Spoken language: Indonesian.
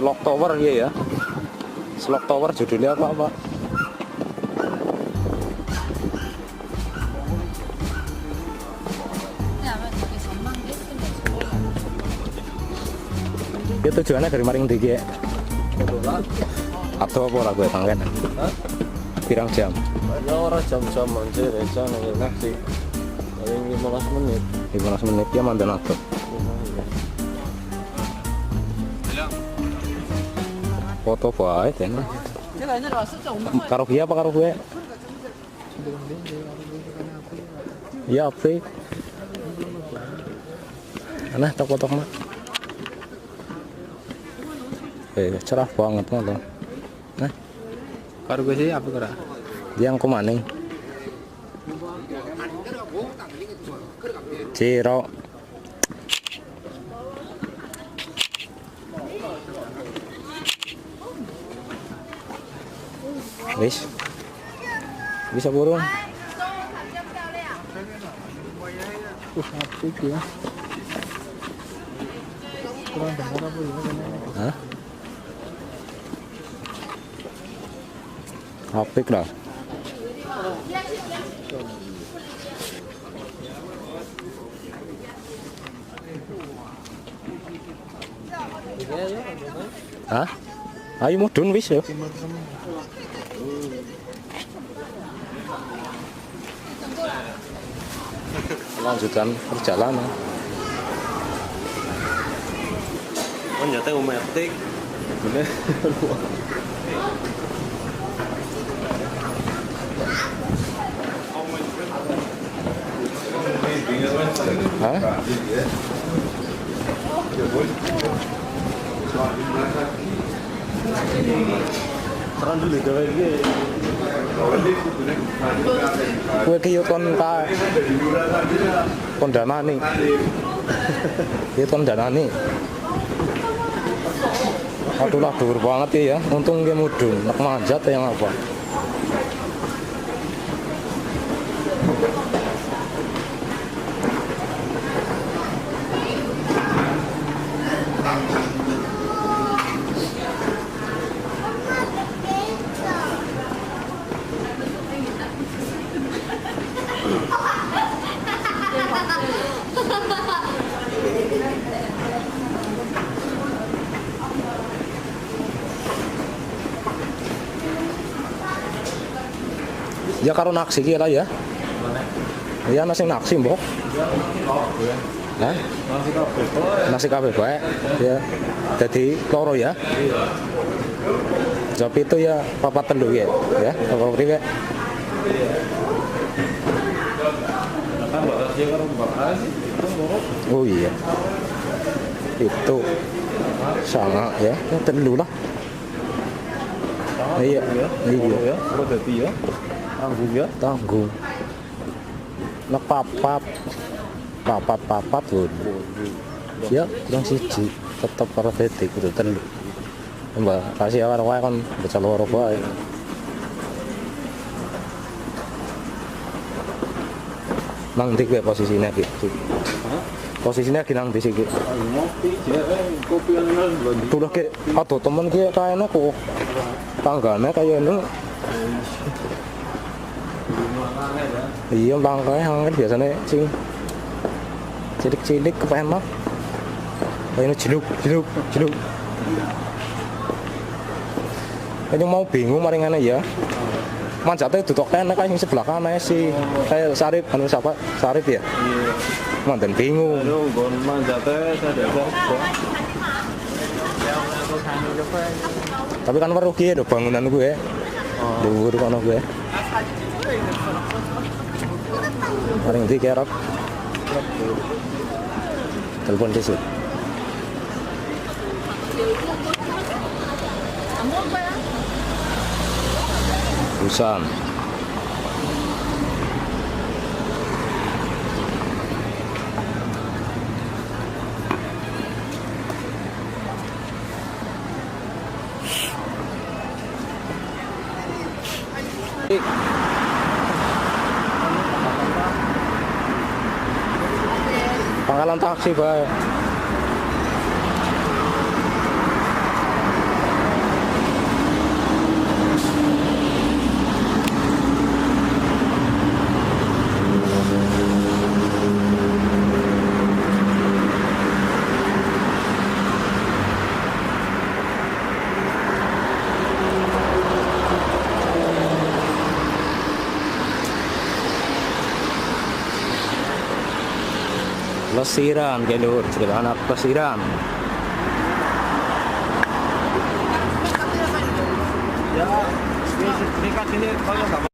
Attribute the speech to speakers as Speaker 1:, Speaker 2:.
Speaker 1: Slok Tower ya. Slok Tower judulnya apa, Pak? Itu tujuannya dari maring diki ya? Atau apa lah gue tanggen? Pirang jam?
Speaker 2: Ya orang jam-jam aja reca enak sih. Paling 15 menit.
Speaker 1: 15 menit ya mandan atau? Foto baik ya. Karo dia apa karo gue? Ya apa? Aneh tok-tok mah. Cerah banget malah. Nah,
Speaker 2: Karo gue sih apa kira?
Speaker 1: yang kemana? Ciro. Wis. Bisa burung.
Speaker 2: Apik ya. Kurang dengar apa ya?
Speaker 1: Hah? Apik lah. Hah? Ayo mudun wis ya. Lanjutan perjalanan.
Speaker 2: Oh nyata umetik. Bener.
Speaker 1: Hah?
Speaker 2: Terang dulu gawe iki.
Speaker 1: Kowe ki yo kon danani. Yo kon danani. Aduh lah dhuwur banget ya. Untung ge mudun, nek manjat yang apa. Ya karo naksi ki lah ya. Ya nasi naksi mbok. Hah? Nasi kabeh bae. Ya. Jadi loro ya. Job itu ya papat telu ya. Ya, apa priwe? Oh iya. Itu sama ya. Ya telu lah. Iya. Iya
Speaker 2: ya. Kok dadi ya? Tanggung ya?
Speaker 1: Tanggung. Nek papat lho. Ya, kurang siji. Tetep karo titik kudu telu. Mbak, kasih awak wae kan baca loro wae. Nang ndi kowe posisine iki? Posisinya lagi nang ndi sih iki?
Speaker 2: Ngopi, kopi nang
Speaker 1: Tuh ke aduh temen ki kayane kok tanggane kayane. Iya bangkai hangat biasanya sing cilik-cilik kepengen mah kayaknya jeluk kayaknya mau bingung maringane ya manjatnya duduk enak kayak sebelah kanan si kayak Sarip anu siapa Sarip ya mantan bingung
Speaker 2: gon manjatnya sadar
Speaker 1: tapi kan merugi ya bangunan gue dhuwur kono gue paling ndi kerap telepon dhisik Busan pangkalan taksi bae Plesiran kayak lur, cerita anak plesiran.
Speaker 2: Ya, dekat sini kalau nggak